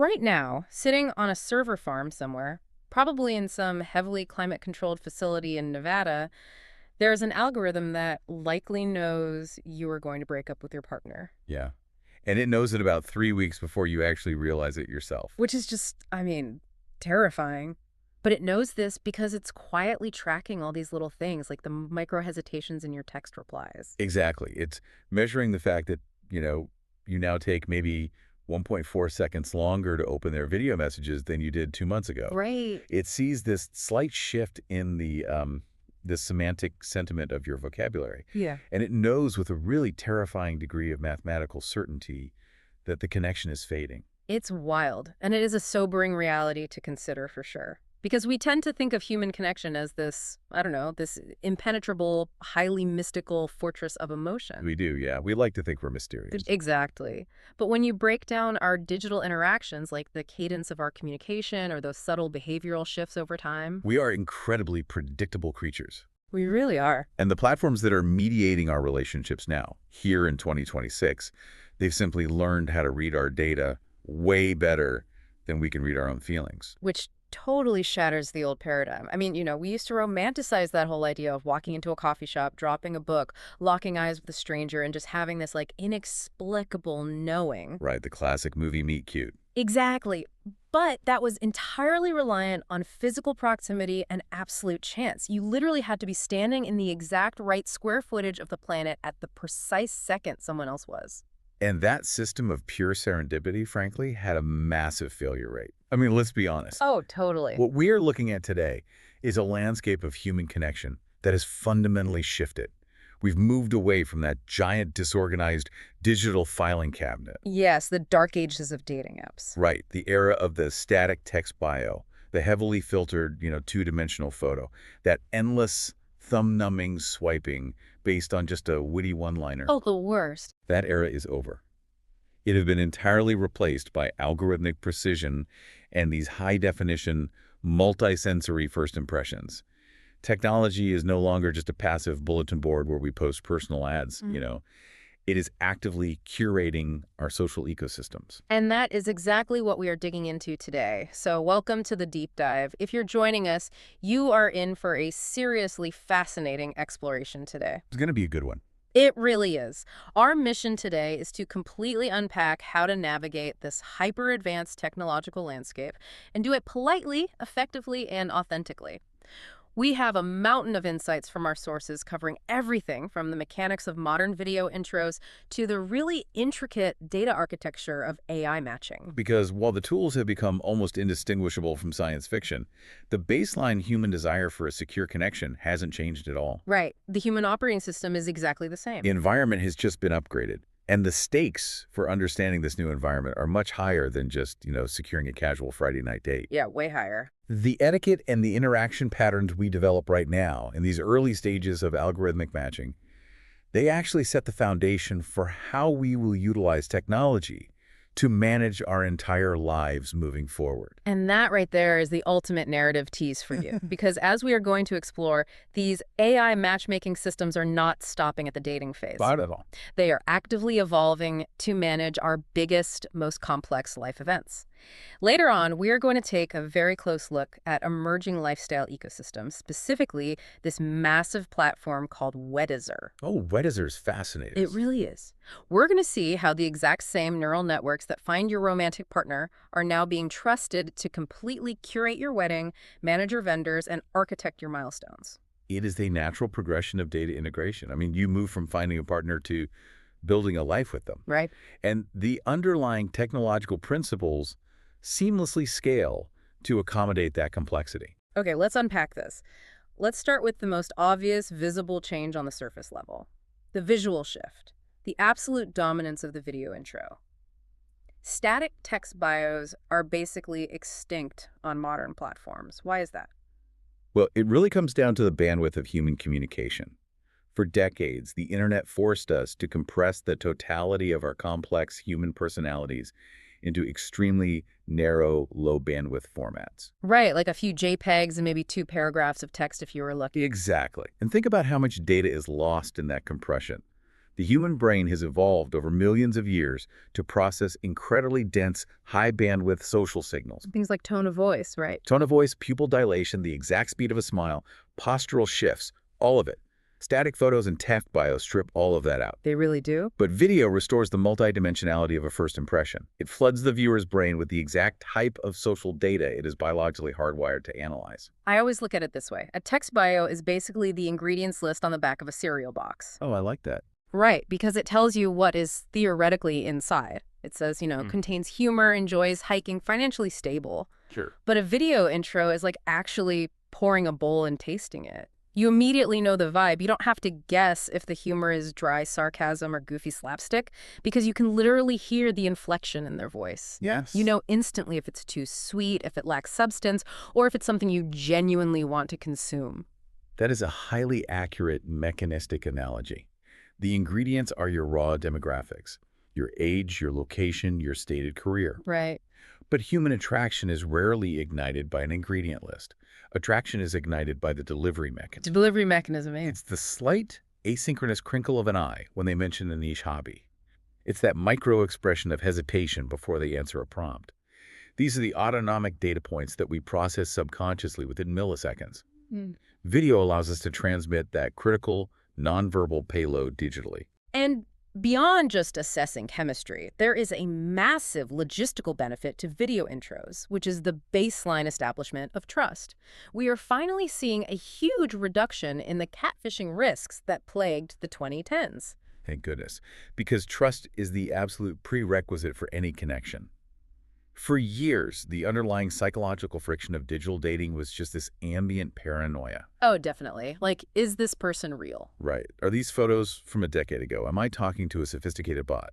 right now, sitting on a server farm somewhere, probably in some heavily climate-controlled facility in Nevada, there's an algorithm that likely knows you are going to break up with your partner. Yeah. And it knows it about 3 weeks before you actually realize it yourself. Which is just, I mean, terrifying. But it knows this because it's quietly tracking all these little things, like the micro hesitations in your text replies. Exactly. It's measuring the fact that, you now take maybe 1.4 seconds longer to open their video messages than you did 2 months ago. Right. It sees this slight shift in the semantic sentiment of your vocabulary. Yeah. And it knows with a really terrifying degree of mathematical certainty that the connection is fading. It's wild, and it is a sobering reality to consider for sure. Because we tend to think of human connection as this, I don't know, this impenetrable, highly mystical fortress of emotion. We do, yeah. We like to think we're mysterious. Exactly. But when you break down our digital interactions, like the cadence of our communication or those subtle behavioral shifts over time, We are incredibly predictable creatures. we really are. And the platforms that are mediating our relationships now, here in 2026, they've simply learned how to read our data way better than we can read our own feelings. Which totally shatters the old paradigm. I mean, we used to romanticize that whole idea of walking into a coffee shop, dropping a book, locking eyes with a stranger, and just having this, like, inexplicable knowing. Right, the classic movie meet cute. Exactly. But that was entirely reliant on physical proximity and absolute chance. You literally had to be standing in the exact right square footage of the planet at the precise second someone else was. And that system of pure serendipity, frankly, had a massive failure rate. I mean, let's be honest. Oh, totally. What we are looking at today is a landscape of human connection that has fundamentally shifted. We've moved away from that giant, disorganized digital filing cabinet. Yes, the dark ages of dating apps. Right, the era of the static text bio, the heavily filtered, two-dimensional photo, that endless thumb-numbing swiping based on just a witty one-liner. Oh, the worst. That era is over. It has been entirely replaced by algorithmic precision and these high-definition, multi-sensory first impressions. Technology is no longer just a passive bulletin board where we post personal ads, It is actively curating our social ecosystems. And that is exactly what we are digging into today. So welcome to the deep dive. If you're joining us, you are in for a seriously fascinating exploration today. It's going to be a good one. It really is. Our mission today is to completely unpack how to navigate this hyper-advanced technological landscape and do it politely, effectively, and authentically. We have a mountain of insights from our sources covering everything from the mechanics of modern video intros to the really intricate data architecture of AI matching. Because while the tools have become almost indistinguishable from science fiction, the baseline human desire for a secure connection hasn't changed at all. Right. The human operating system is exactly the same. The environment has just been upgraded. And the stakes for understanding this new environment are much higher than just, securing a casual Friday night date. Yeah, way higher. The etiquette and the interaction patterns we develop right now in these early stages of algorithmic matching, they actually set the foundation for how we will utilize technology to manage our entire lives moving forward. And that right there is the ultimate narrative tease for you. Because as we are going to explore, these AI matchmaking systems are not stopping at the dating phase. Not at all. They are actively evolving to manage our biggest, most complex life events. Later on, we are going to take a very close look at emerging lifestyle ecosystems, specifically this massive platform called Weddizer. Oh, Weddizer is fascinating. It really is. We're going to see how the exact same neural networks that find your romantic partner are now being trusted to completely curate your wedding, manage your vendors, and architect your milestones. It is a natural progression of data integration. I mean, you move from finding a partner to building a life with them. Right. And the underlying technological principles seamlessly scale to accommodate that complexity. Okay, let's unpack this. Let's start with the most obvious visible change on the surface level. The visual shift. The absolute dominance of the video intro. Static text bios are basically extinct on modern platforms. Why is that? Well, it really comes down to the bandwidth of human communication. For decades, the internet forced us to compress the totality of our complex human personalities into extremely narrow, low-bandwidth formats. Right, like a few JPEGs and maybe 2 paragraphs of text if you were lucky. Exactly. And think about how much data is lost in that compression. The human brain has evolved over millions of years to process incredibly dense, high-bandwidth social signals. Things like tone of voice, right? Tone of voice, pupil dilation, the exact speed of a smile, postural shifts, all of it. Static photos and tech bios strip all of that out. They really do? But video restores the multidimensionality of a first impression. It floods the viewer's brain with the exact type of social data it is biologically hardwired to analyze. I always look at it this way. A text bio is basically the ingredients list on the back of a cereal box. Oh, I like that. Right, because it tells you what is theoretically inside. It says, contains humor, enjoys hiking, financially stable. Sure. But a video intro is like actually pouring a bowl and tasting it. You immediately know the vibe. You don't have to guess if the humor is dry sarcasm or goofy slapstick, because you can literally hear the inflection in their voice. Yes. You know instantly if it's too sweet, if it lacks substance, or if it's something you genuinely want to consume. That is a highly accurate mechanistic analogy. The ingredients are your raw demographics, your age, your location, your stated career. Right. But human attraction is rarely ignited by an ingredient list. Attraction is ignited by the delivery mechanism. Delivery mechanism, eh? It's the slight, asynchronous crinkle of an eye when they mention a niche hobby. It's that micro-expression of hesitation before they answer a prompt. These are the autonomic data points that we process subconsciously within milliseconds. Video allows us to transmit that critical, nonverbal payload digitally. And beyond just assessing chemistry, there is a massive logistical benefit to video intros, which is the baseline establishment of trust. We are finally seeing a huge reduction in the catfishing risks that plagued the 2010s. Thank goodness, because trust is the absolute prerequisite for any connection. For years, the underlying psychological friction of digital dating was just this ambient paranoia. Oh, definitely. Like, is this person real? Right. Are these photos from a decade ago? Am I talking to a sophisticated bot?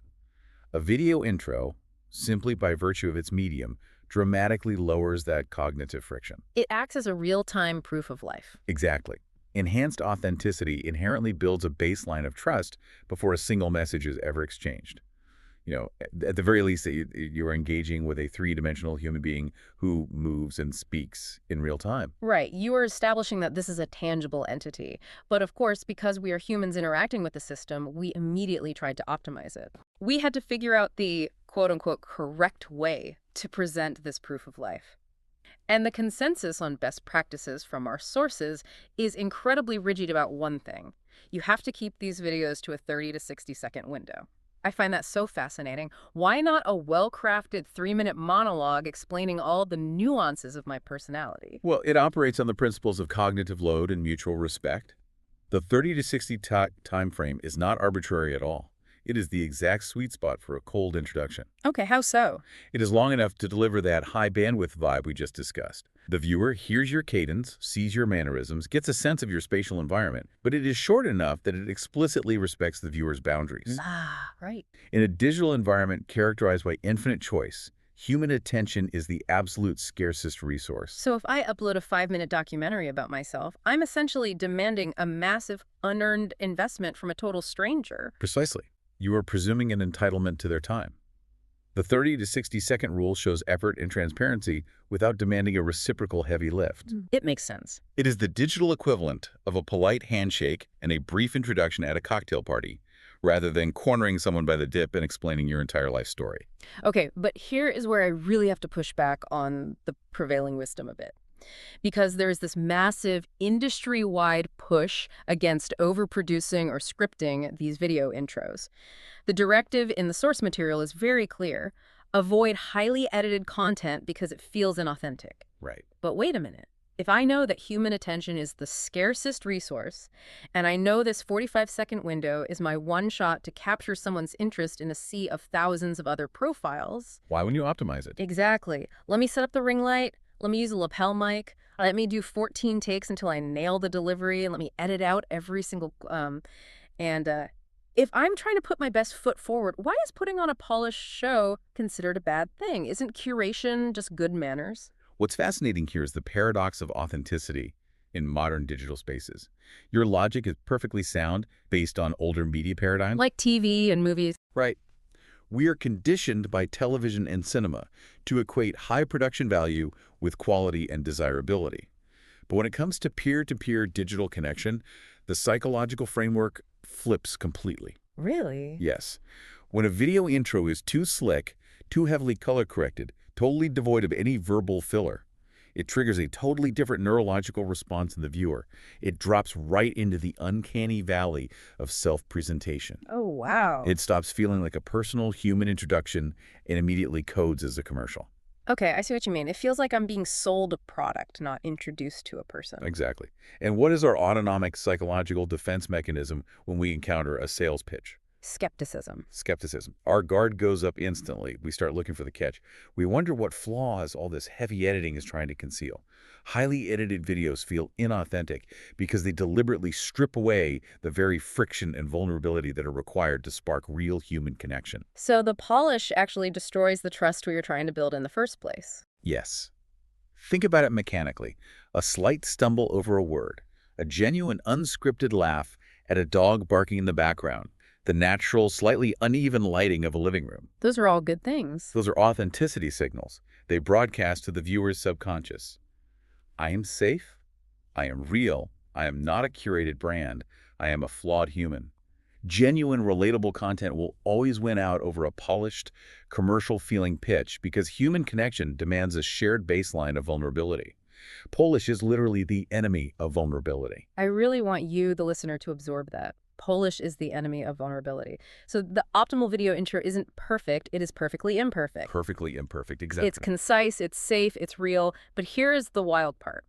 A video intro, simply by virtue of its medium, dramatically lowers that cognitive friction. It acts as a real-time proof of life. Exactly. Enhanced authenticity inherently builds a baseline of trust before a single message is ever exchanged. At the very least, you're engaging with a three-dimensional human being who moves and speaks in real time. Right. You are establishing that this is a tangible entity. But of course, because we are humans interacting with the system, we immediately tried to optimize it. We had to figure out the quote-unquote correct way to present this proof of life. And the consensus on best practices from our sources is incredibly rigid about one thing. You have to keep these videos to a 30 to 60-second window. I find that so fascinating. Why not a well-crafted 3-minute monologue explaining all the nuances of my personality? Well, it operates on the principles of cognitive load and mutual respect. The 30 to 60 time frame is not arbitrary at all. It is the exact sweet spot for a cold introduction. Okay, how so? It is long enough to deliver that high bandwidth vibe we just discussed. The viewer hears your cadence, sees your mannerisms, gets a sense of your spatial environment, but it is short enough that it explicitly respects the viewer's boundaries. Ah, right. In a digital environment characterized by infinite choice, human attention is the absolute scarcest resource. So if I upload a 5-minute documentary about myself, I'm essentially demanding a massive, unearned investment from a total stranger. Precisely. You are presuming an entitlement to their time. The 30 to 60-second rule shows effort and transparency without demanding a reciprocal heavy lift. It makes sense. It is the digital equivalent of a polite handshake and a brief introduction at a cocktail party, rather than cornering someone by the dip and explaining your entire life story. Okay, but here is where I really have to push back on the prevailing wisdom a bit. Because there's this massive industry-wide push against overproducing or scripting these video intros. The directive in the source material is very clear. Avoid highly edited content because it feels inauthentic. Right. But wait a minute. If I know that human attention is the scarcest resource, and I know this 45-second window is my one shot to capture someone's interest in a sea of thousands of other profiles... Why wouldn't you optimize it? Exactly. Let me set up the ring light. Let me use a lapel mic. Let me do 14 takes until I nail the delivery, and let me edit out every single... If I'm trying to put my best foot forward, why is putting on a polished show considered a bad thing? Isn't curation just good manners? What's fascinating here is the paradox of authenticity in modern digital spaces. Your logic is perfectly sound based on older media paradigms. Like TV and movies. Right. We are conditioned by television and cinema to equate high production value with quality and desirability. But when it comes to peer-to-peer digital connection, the psychological framework flips completely. Really? Yes. When a video intro is too slick, too heavily color-corrected, totally devoid of any verbal filler, it triggers a totally different neurological response in the viewer. It drops right into the uncanny valley of self-presentation. Oh, wow. It stops feeling like a personal human introduction and immediately codes as a commercial. Okay, I see what you mean. It feels like I'm being sold a product, not introduced to a person. Exactly. And what is our autonomic psychological defense mechanism when we encounter a sales pitch? Skepticism. Skepticism. Our guard goes up instantly. We start looking for the catch. We wonder what flaws all this heavy editing is trying to conceal. Highly edited videos feel inauthentic because they deliberately strip away the very friction and vulnerability that are required to spark real human connection. So the polish actually destroys the trust we were trying to build in the first place. Yes. Think about it mechanically. A slight stumble over a word, a genuine unscripted laugh at a dog barking in the background, the natural, slightly uneven lighting of a living room. Those are all good things. Those are authenticity signals. They broadcast to the viewer's subconscious. I am safe. I am real. I am not a curated brand. I am a flawed human. Genuine, relatable content will always win out over a polished, commercial-feeling pitch because human connection demands a shared baseline of vulnerability. Polish is literally the enemy of vulnerability. I really want you, the listener, to absorb that. Polish is the enemy of vulnerability. So the optimal video intro isn't perfect, it is perfectly imperfect. Perfectly imperfect, It's exactly. concise, it's safe, it's real, but here is the wild part.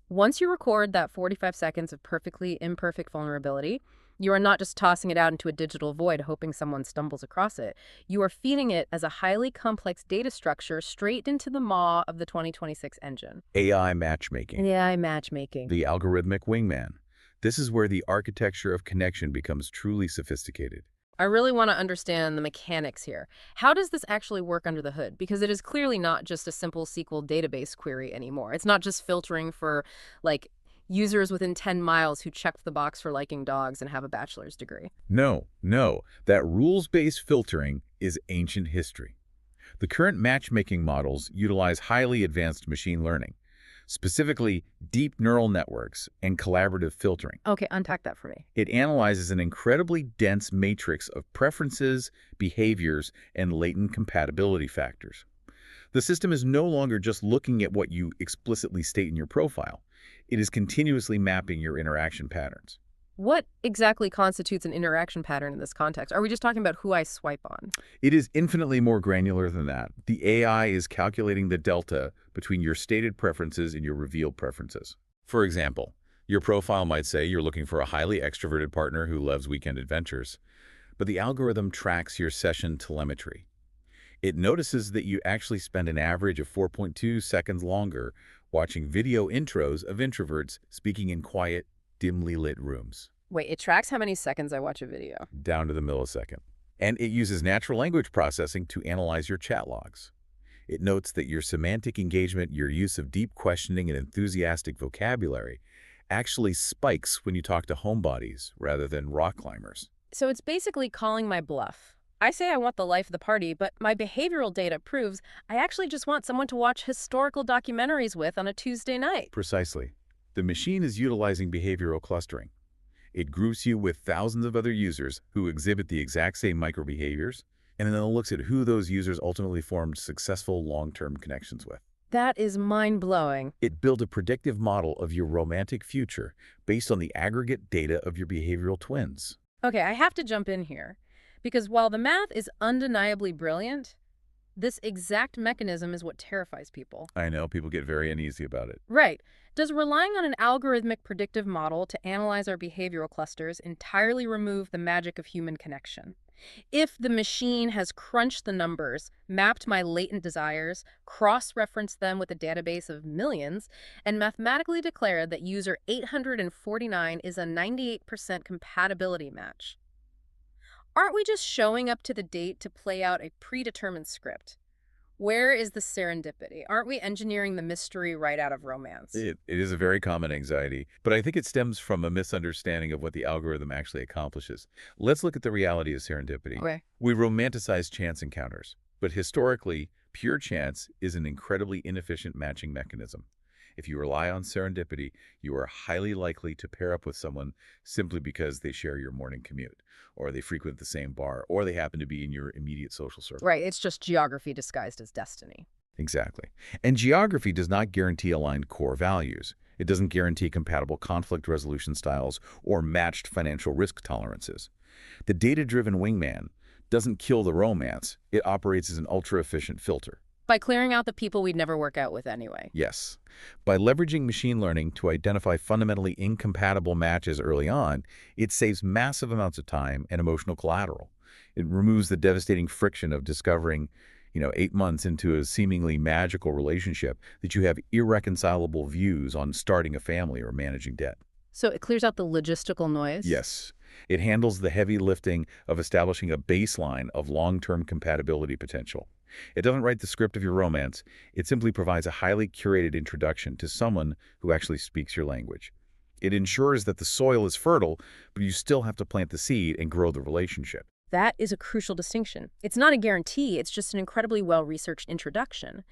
Once you record that 45 seconds of perfectly imperfect vulnerability, you are not just tossing it out into a digital void hoping someone stumbles across it. You are feeding it as a highly complex data structure straight into the maw of the 2026 engine. AI matchmaking. AI matchmaking. The algorithmic wingman. This is where the architecture of connection becomes truly sophisticated. I really want to understand the mechanics here. How does this actually work under the hood? Because it is clearly not just a simple SQL database query anymore. It's not just filtering for, like, users within 10 miles who checked the box for liking dogs and have a bachelor's degree. No, no, that rules-based filtering is ancient history. The current matchmaking models utilize highly advanced machine learning, specifically deep neural networks and collaborative filtering. Okay, unpack that for me. It analyzes an incredibly dense matrix of preferences, behaviors, and latent compatibility factors. The system is no longer just looking at what you explicitly state in your profile. It is continuously mapping your interaction patterns. What exactly constitutes an interaction pattern in this context? Are we just talking about who I swipe on? It is infinitely more granular than that. The AI is calculating the delta between your stated preferences and your revealed preferences. For example, your profile might say you're looking for a highly extroverted partner who loves weekend adventures, but the algorithm tracks your session telemetry. It notices that you actually spend an average of 4.2 seconds longer watching video intros of introverts speaking in quiet, dimly lit rooms. Wait, it tracks how many seconds I watch a video. Down to the millisecond. And it uses natural language processing to analyze your chat logs. It notes that your semantic engagement, your use of deep questioning and enthusiastic vocabulary actually spikes when you talk to homebodies rather than rock climbers. So it's basically calling my bluff. I say I want the life of the party, but my behavioral data proves I actually just want someone to watch historical documentaries with on a Tuesday night. Precisely. The machine is utilizing behavioral clustering. It groups you with thousands of other users who exhibit the exact same microbehaviors, and then it looks at who those users ultimately formed successful long-term connections with. That is mind-blowing. It built a predictive model of your romantic future based on the aggregate data of your behavioral twins. Okay, I have to jump in here. Because while the math is undeniably brilliant, this exact mechanism is what terrifies people. I know, people get very uneasy about it. Right. Does relying on an algorithmic predictive model to analyze our behavioral clusters entirely remove the magic of human connection? If the machine has crunched the numbers, mapped my latent desires, cross-referenced them with a database of millions, and mathematically declared that user 849 is a 98% compatibility match, aren't we just showing up to the date to play out a predetermined script? Where is the serendipity? Aren't we engineering the mystery right out of romance? It is a very common anxiety, but I think it stems from a misunderstanding of what the algorithm actually accomplishes. Let's look at the reality of serendipity. Okay. We romanticize chance encounters, but historically, pure chance is an incredibly inefficient matching mechanism. If you rely on serendipity, you are highly likely to pair up with someone simply because they share your morning commute, or they frequent the same bar, or they happen to be in your immediate social circle. Right, it's just geography disguised as destiny. Exactly. And geography does not guarantee aligned core values. It doesn't guarantee compatible conflict resolution styles or matched financial risk tolerances. The data-driven wingman doesn't kill the romance. It operates as an ultra-efficient filter. By clearing out the people we'd never work out with anyway. Yes. By leveraging machine learning to identify fundamentally incompatible matches early on, it saves massive amounts of time and emotional collateral. It removes the devastating friction of discovering 8 months into a seemingly magical relationship that you have irreconcilable views on starting a family or managing debt. So it clears out the logistical noise? Yes, it handles the heavy lifting of establishing a baseline of long-term compatibility potential. It doesn't write the script of your romance. It simply provides a highly curated introduction to someone who actually speaks your language. It ensures that the soil is fertile, but you still have to plant the seed and grow the relationship. That is a crucial distinction. It's not a guarantee, it's just an incredibly well-researched introduction.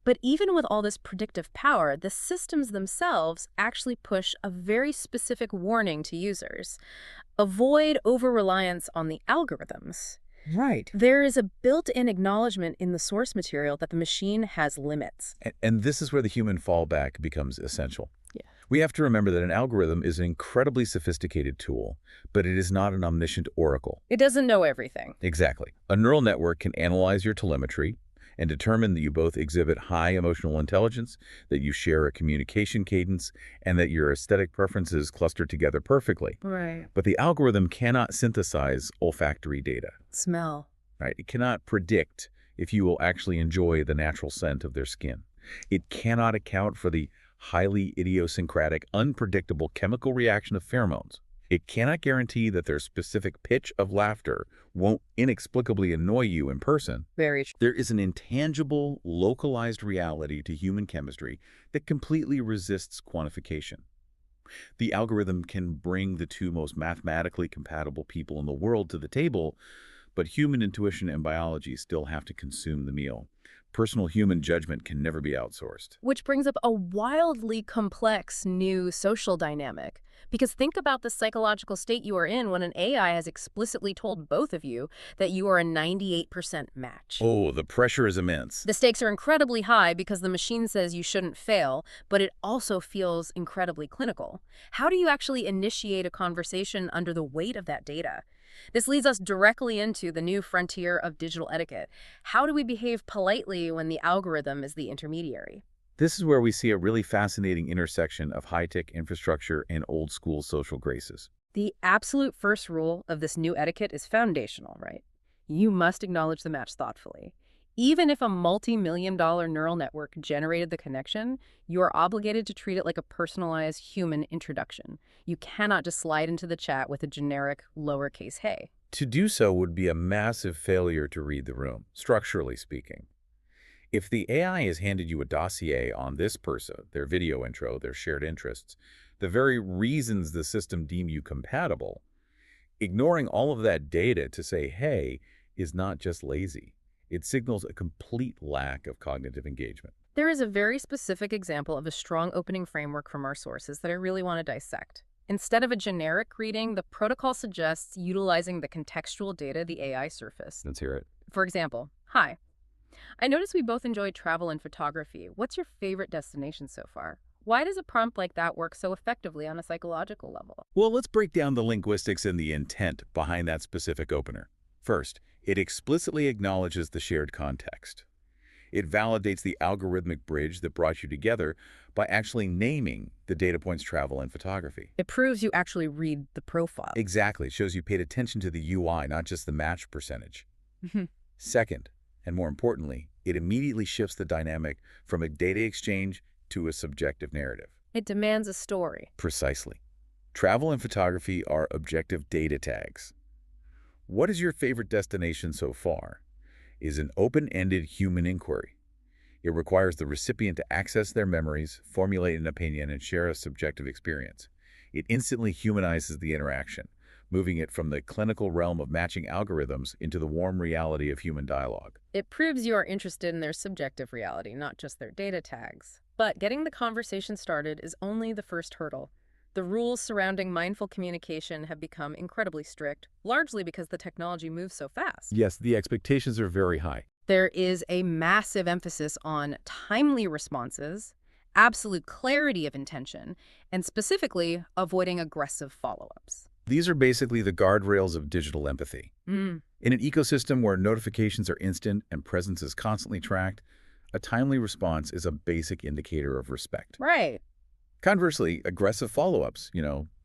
But even with all this predictive power, the systems themselves actually push a very specific warning to users. Avoid over-reliance on the algorithms. Right. There is a built-in acknowledgement in the source material that the machine has limits. And this is where the human fallback becomes essential. Yeah. We have to remember that an algorithm is an incredibly sophisticated tool, but it is not an omniscient oracle. It doesn't know everything. Exactly. A neural network can analyze your telemetry and determine that you both exhibit high emotional intelligence, that you share a communication cadence, and that your aesthetic preferences cluster together perfectly. Right. But the algorithm cannot synthesize olfactory data, Smell. right? It cannot predict if you will actually enjoy the natural scent of their skin. It cannot account for the highly idiosyncratic, unpredictable chemical reaction of pheromones. It cannot guarantee that their specific pitch of laughter won't inexplicably annoy you in person. Very true. There is an intangible, localized reality to human chemistry that completely resists quantification. The algorithm can bring the two most mathematically compatible people in the world to the table, but human intuition and biology still have to consume the meal. Personal human judgment can never be outsourced. Which brings up a wildly complex new social dynamic. Because think about the psychological state you are in when an AI has explicitly told both of you that you are a 98% match. Oh, the pressure is immense. The stakes are incredibly high because the machine says you shouldn't fail, but it also feels incredibly clinical. How do you actually initiate a conversation under the weight of that data? This leads us directly into the new frontier of digital etiquette. How do we behave politely when the algorithm is the intermediary? This is where we see a really fascinating intersection of high-tech infrastructure and old-school social graces. The absolute first rule of this new etiquette is foundational, right? You must acknowledge the match thoughtfully. Even if a multi-million-dollar neural network generated the connection, you are obligated to treat it like a personalized human introduction. You cannot just slide into the chat with a generic lowercase hey. To do so would be a massive failure to read the room, structurally speaking. If the AI has handed you a dossier on this person, their video intro, their shared interests, the very reasons the system deem you compatible, ignoring all of that data to say, hey, is not just lazy. It signals a complete lack of cognitive engagement. There is a very specific example of a strong opening framework from our sources that I really want to dissect. Instead of a generic greeting, the protocol suggests utilizing the contextual data the AI surfaced. Let's hear it. For example, hi. I noticed we both enjoy travel and photography. What's your favorite destination so far? Why does a prompt like that work so effectively on a psychological level? Well, let's break down the linguistics and the intent behind that specific opener. First, it explicitly acknowledges the shared context. It validates the algorithmic bridge that brought you together by actually naming the data points travel and photography. It proves you actually read the profile. Exactly. It shows you paid attention to the UI, not just the match percentage. Second, and more importantly, it immediately shifts the dynamic from a data exchange to a subjective narrative. It demands a story. Precisely. Travel and photography are objective data tags. What is your favorite destination so far? Is an open-ended human inquiry. It requires the recipient to access their memories, formulate an opinion, and share a subjective experience. It instantly humanizes the interaction, moving it from the clinical realm of matching algorithms into the warm reality of human dialogue. It proves you are interested in their subjective reality, not just their data tags. But getting the conversation started is only the first hurdle. The rules surrounding mindful communication have become incredibly strict, largely because the technology moves so fast. Yes, the expectations are very high. There is a massive emphasis on timely responses, absolute clarity of intention, and specifically avoiding aggressive follow-ups. These are basically the guardrails of digital empathy. Mm, In an ecosystem where notifications are instant and presence is constantly tracked, a timely response is a basic indicator of respect. right. Conversely, aggressive follow-ups,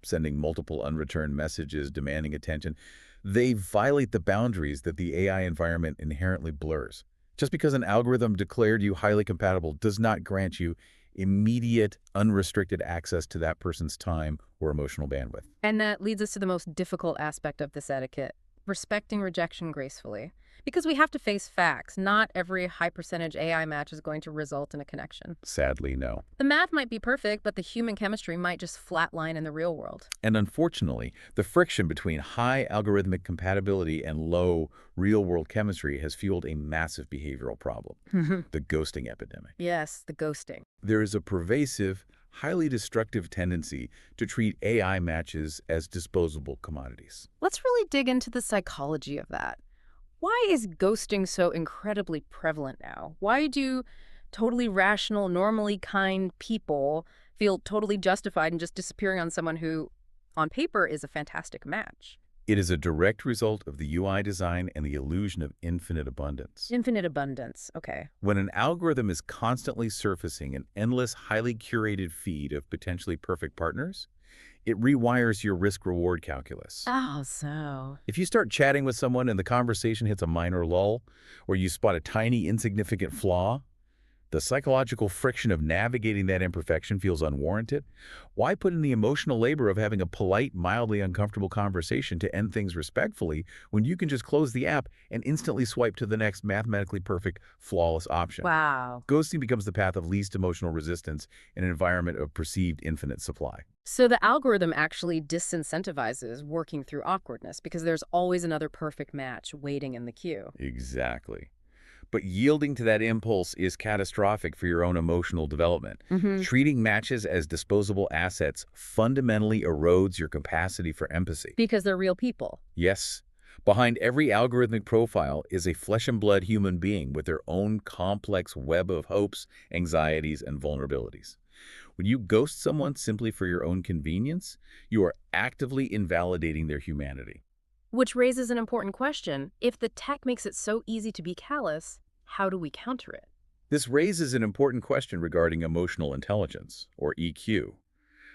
sending multiple unreturned messages demanding attention, they violate the boundaries that the AI environment inherently blurs. Just because an algorithm declared you highly compatible does not grant you immediate, unrestricted access to that person's time or emotional bandwidth. And that leads us to the most difficult aspect of this etiquette, respecting rejection gracefully. Because we have to face facts. Not every high-percentage AI match is going to result in a connection. Sadly, no. The math might be perfect, but the human chemistry might just flatline in the real world. And unfortunately, the friction between high algorithmic compatibility and low real-world chemistry has fueled a massive behavioral problem, the ghosting epidemic. Yes, the ghosting. There is a pervasive, highly destructive tendency to treat AI matches as disposable commodities. Let's really dig into the psychology of that. Why is ghosting so incredibly prevalent now? Why do totally rational, normally kind people feel totally justified in just disappearing on someone who, on paper, is a fantastic match? It is a direct result of the UI design and the illusion of infinite abundance. Infinite abundance. Okay. When an algorithm is constantly surfacing an endless, highly curated feed of potentially perfect partners, it rewires your risk-reward calculus. Oh, so. If you start chatting with someone and the conversation hits a minor lull, or you spot a tiny, insignificant flaw, the psychological friction of navigating that imperfection feels unwarranted. Why put in the emotional labor of having a polite, mildly uncomfortable conversation to end things respectfully when you can just close the app and instantly swipe to the next mathematically perfect, flawless option? Wow. Ghosting becomes the path of least emotional resistance in an environment of perceived infinite supply. So the algorithm actually disincentivizes working through awkwardness because there's always another perfect match waiting in the queue. Exactly. But yielding to that impulse is catastrophic for your own emotional development. Treating matches as disposable assets fundamentally erodes your capacity for empathy. Because they're real people. Yes, behind every algorithmic profile is a flesh and blood human being with their own complex web of hopes, anxieties, and vulnerabilities. When you ghost someone simply for your own convenience, you are actively invalidating their humanity. Which raises an important question. If the tech makes it so easy to be callous, how do we counter it? This raises an important question regarding emotional intelligence, or EQ.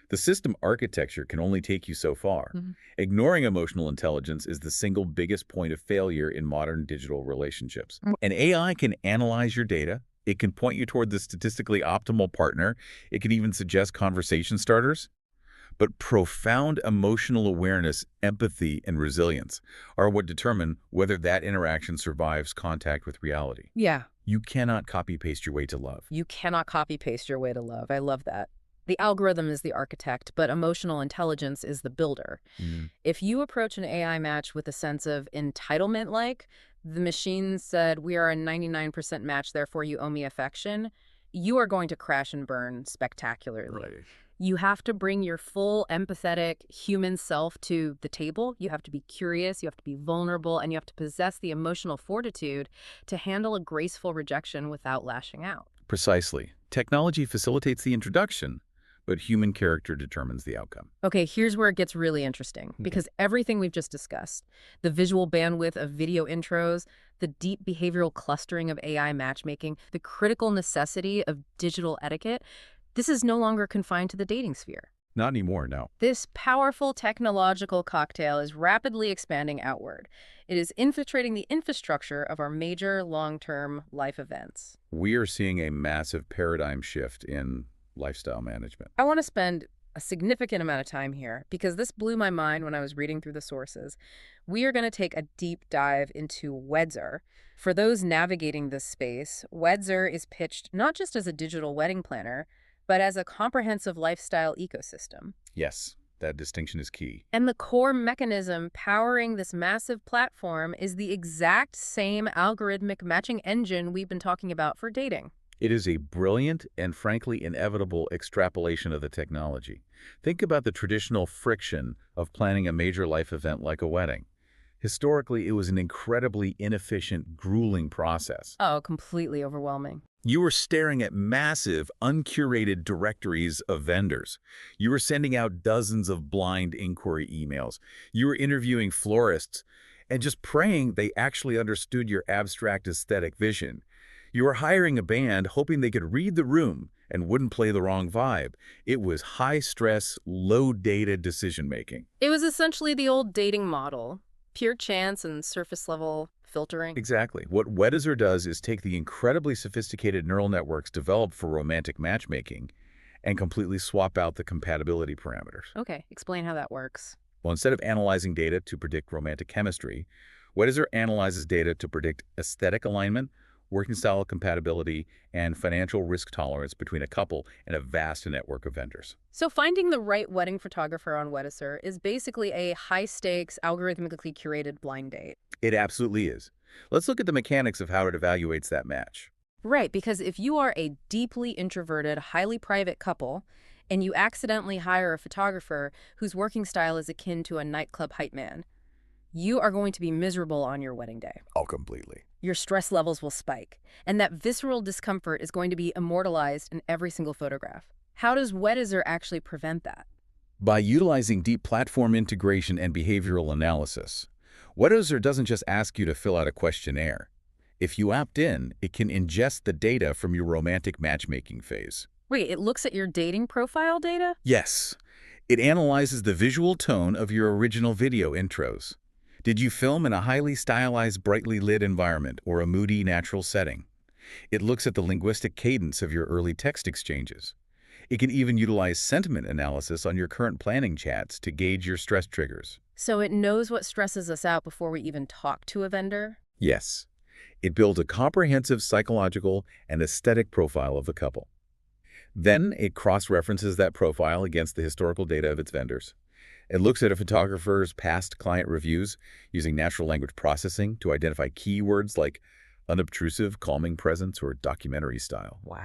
The system architecture can only take you so far. Ignoring emotional intelligence is the single biggest point of failure in modern digital relationships. An AI can analyze your data. It can point you toward the statistically optimal partner. It can even suggest conversation starters. But profound emotional awareness, empathy, and resilience are what determine whether that interaction survives contact with reality. Yeah. You cannot copy-paste your way to love. You cannot copy-paste your way to love. I love that. The algorithm is the architect, but emotional intelligence is the builder. If you approach an AI match with a sense of entitlement, like the machine said, we are a 99% match, therefore you owe me affection, you are going to crash and burn spectacularly. Right. You have to bring your full empathetic human self to the table. You have to be curious, you have to be vulnerable, and you have to possess the emotional fortitude to handle a graceful rejection without lashing out. Precisely. Technology facilitates the introduction, but human character determines the outcome. Okay, here's where it gets really interesting, because everything we've just discussed, the visual bandwidth of video intros, the deep behavioral clustering of AI matchmaking, the critical necessity of digital etiquette, this is no longer confined to the dating sphere. Not anymore, no. This powerful technological cocktail is rapidly expanding outward. It is infiltrating the infrastructure of our major long-term life events. We are seeing a massive paradigm shift in lifestyle management. I want to spend a significant amount of time here because this blew my mind when I was reading through the sources. We are going to take a deep dive into Weddizer. For those navigating this space, Weddizer is pitched not just as a digital wedding planner, but as a comprehensive lifestyle ecosystem. Yes, that distinction is key. And the core mechanism powering this massive platform is the exact same algorithmic matching engine we've been talking about for dating. It is a brilliant and frankly inevitable extrapolation of the technology. Think about the traditional friction of planning a major life event like a wedding. Historically, it was an incredibly inefficient, grueling process. Oh, completely overwhelming. You were staring at massive, uncurated directories of vendors. You were sending out dozens of blind inquiry emails. You were interviewing florists and just praying they actually understood your abstract aesthetic vision. You were hiring a band hoping they could read the room and wouldn't play the wrong vibe. It was high-stress, low-data decision-making. It was essentially the old dating model, pure chance and surface-level filtering. Exactly. What Weddizer does is take the incredibly sophisticated neural networks developed for romantic matchmaking and completely swap out the compatibility parameters. Okay, explain how that works. Well, instead of analyzing data to predict romantic chemistry, Weddizer analyzes data to predict aesthetic alignment, working style compatibility, and financial risk tolerance between a couple and a vast network of vendors. So finding the right wedding photographer on Weddizer is basically a high-stakes, algorithmically curated blind date. It absolutely is. Let's look at the mechanics of how it evaluates that match. Right, because if you are a deeply introverted, highly private couple, and you accidentally hire a photographer whose working style is akin to a nightclub hype man, you are going to be miserable on your wedding day. Oh, completely. Your stress levels will spike, and that visceral discomfort is going to be immortalized in every single photograph. How does Weddizer actually prevent that? By utilizing deep platform integration and behavioral analysis, Weddizer doesn't just ask you to fill out a questionnaire. If you opt in, it can ingest the data from your romantic matchmaking phase. Wait, it looks at your dating profile data? Yes, it analyzes the visual tone of your original video intros. Did you film in a highly stylized, brightly lit environment or a moody, natural setting? It looks at the linguistic cadence of your early text exchanges. It can even utilize sentiment analysis on your current planning chats to gauge your stress triggers. So it knows what stresses us out before we even talk to a vendor? Yes, it builds a comprehensive psychological and aesthetic profile of the couple. Then it cross-references that profile against the historical data of its vendors. It looks at a photographer's past client reviews using natural language processing to identify keywords like unobtrusive, calming presence, or documentary style. Wow.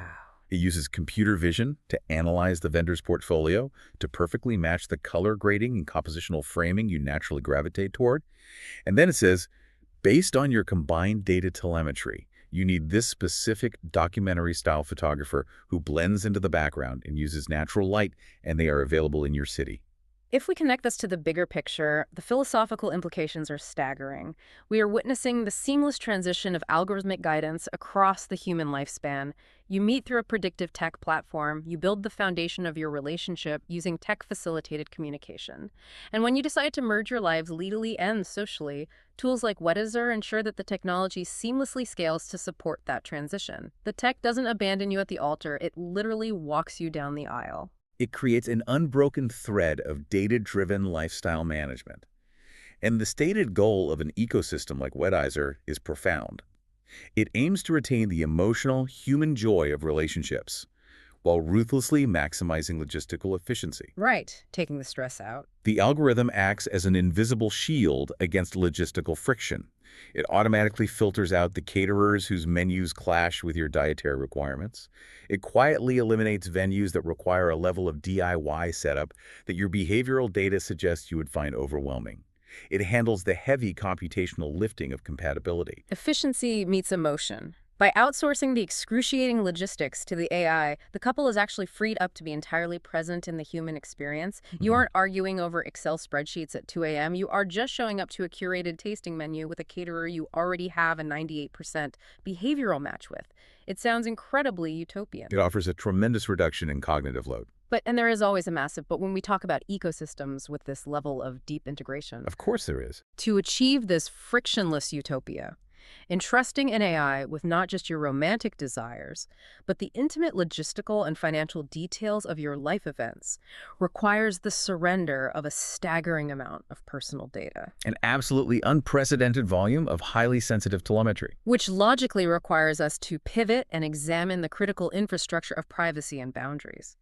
It uses computer vision to analyze the vendor's portfolio to perfectly match the color grading and compositional framing you naturally gravitate toward. And then it says, based on your combined data telemetry, you need this specific documentary-style photographer who blends into the background and uses natural light, and they are available in your city. If we connect this to the bigger picture, the philosophical implications are staggering. We are witnessing the seamless transition of algorithmic guidance across the human lifespan. You meet through a predictive tech platform, you build the foundation of your relationship using tech-facilitated communication. And when you decide to merge your lives legally and socially, tools like Weddizer ensure that the technology seamlessly scales to support that transition. The tech doesn't abandon you at the altar, it literally walks you down the aisle. It creates an unbroken thread of data-driven lifestyle management. And the stated goal of an ecosystem like Weddizer is profound. It aims to retain the emotional, human joy of relationships while ruthlessly maximizing logistical efficiency. Right, taking the stress out. The algorithm acts as an invisible shield against logistical friction. It automatically filters out the caterers whose menus clash with your dietary requirements. It quietly eliminates venues that require a level of DIY setup that your behavioral data suggests you would find overwhelming. It handles the heavy computational lifting of compatibility. Efficiency meets emotion. By outsourcing the excruciating logistics to the AI, the couple is actually freed up to be entirely present in the human experience. You aren't arguing over Excel spreadsheets at 2 a.m. You are just showing up to a curated tasting menu with a caterer you already have a 98% behavioral match with. It sounds incredibly utopian. It offers a tremendous reduction in cognitive load. And there is always a massive, but when we talk about ecosystems with this level of deep integration, Of course there is. to achieve this frictionless utopia, entrusting an AI with not just your romantic desires, but the intimate logistical and financial details of your life events requires the surrender of a staggering amount of personal data, An absolutely unprecedented volume of highly sensitive telemetry. which logically requires us to pivot and examine the critical infrastructure of privacy and boundaries.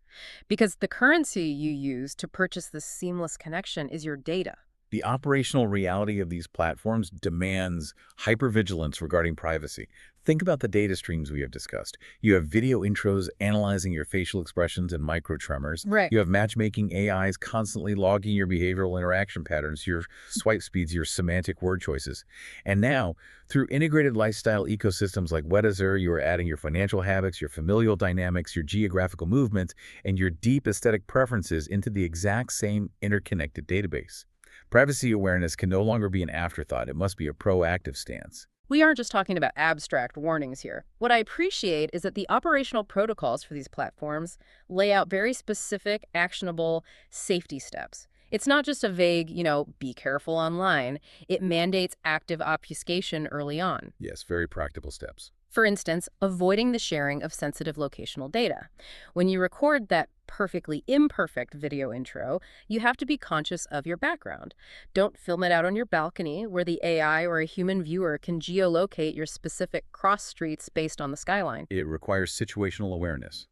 Because the currency you use to purchase this seamless connection is your data. The operational reality of these platforms demands hypervigilance regarding privacy. Think about the data streams we have discussed. You have video intros analyzing your facial expressions and microtremors. Right. You have matchmaking AIs constantly logging your behavioral interaction patterns, your swipe speeds, your semantic word choices. And now, through integrated lifestyle ecosystems like Weddizer, you are adding your financial habits, your familial dynamics, your geographical movements, and your deep aesthetic preferences into the exact same interconnected database. Privacy awareness can no longer be an afterthought. It must be a proactive stance. We aren't just talking about abstract warnings here. What I appreciate is that the operational protocols for these platforms lay out very specific, actionable safety steps. It's not just a vague, be careful online. It mandates active obfuscation early on. Yes, very practical steps. For instance, avoiding the sharing of sensitive locational data. When you record that perfectly imperfect video intro, you have to be conscious of your background. Don't film it out on your balcony where the AI or a human viewer can geolocate your specific cross streets based on the skyline. It requires situational awareness.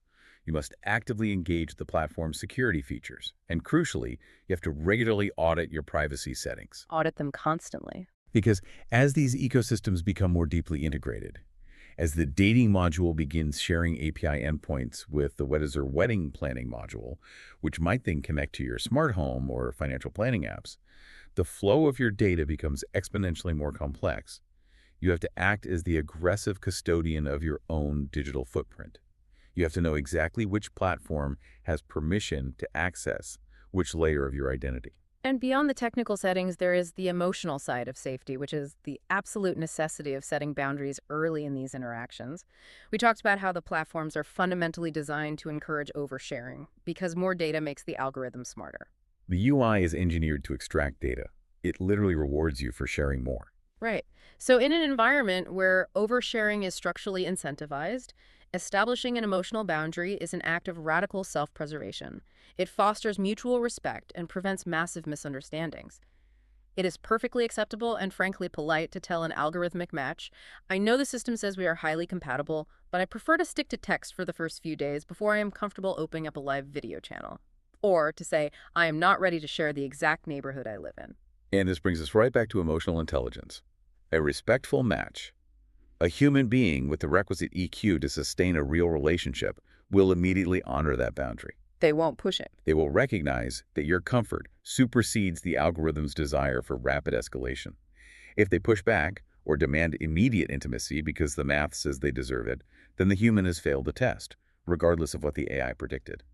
You must actively engage the platform's security features. And crucially, you have to regularly audit your privacy settings. Audit them constantly. Because as these ecosystems become more deeply integrated, as the dating module begins sharing API endpoints with the Weddizer wedding planning module, which might then connect to your smart home or financial planning apps, the flow of your data becomes exponentially more complex. You have to act as the aggressive custodian of your own digital footprint. You have to know exactly which platform has permission to access which layer of your identity. And beyond the technical settings, there is the emotional side of safety, which is the absolute necessity of setting boundaries early in these interactions. We talked about how the platforms are fundamentally designed to encourage oversharing because more data makes the algorithm smarter. The UI is engineered to extract data. It literally rewards you for sharing more. Right. So in an environment where oversharing is structurally incentivized, establishing an emotional boundary is an act of radical self-preservation. It fosters mutual respect and prevents massive misunderstandings. It is perfectly acceptable and frankly polite to tell an algorithmic match, "I know the system says we are highly compatible, but I prefer to stick to text for the first few days before I am comfortable opening up a live video channel." Or to say, "I am not ready to share the exact neighborhood I live in." And this brings us right back to emotional intelligence. A respectful match. A human being with the requisite EQ to sustain a real relationship will immediately honor that boundary. They won't push it. They will recognize that your comfort supersedes the algorithm's desire for rapid escalation. If they push back or demand immediate intimacy because the math says they deserve it, then the human has failed the test, regardless of what the AI predicted.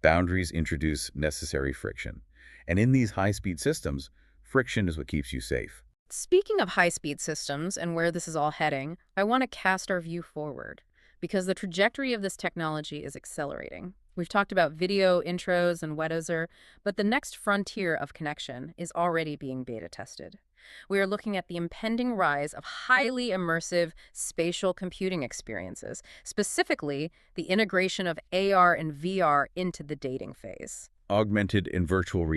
Boundaries introduce necessary friction. And in these high-speed systems, friction is what keeps you safe. Speaking of high-speed systems and where this is all heading, I want to cast our view forward because the trajectory of this technology is accelerating. We've talked about video intros and Weddizer, but the next frontier of connection is already being beta tested. We are looking at the impending rise of highly immersive spatial computing experiences, specifically the integration of AR and VR into the dating phase. Augmented and virtual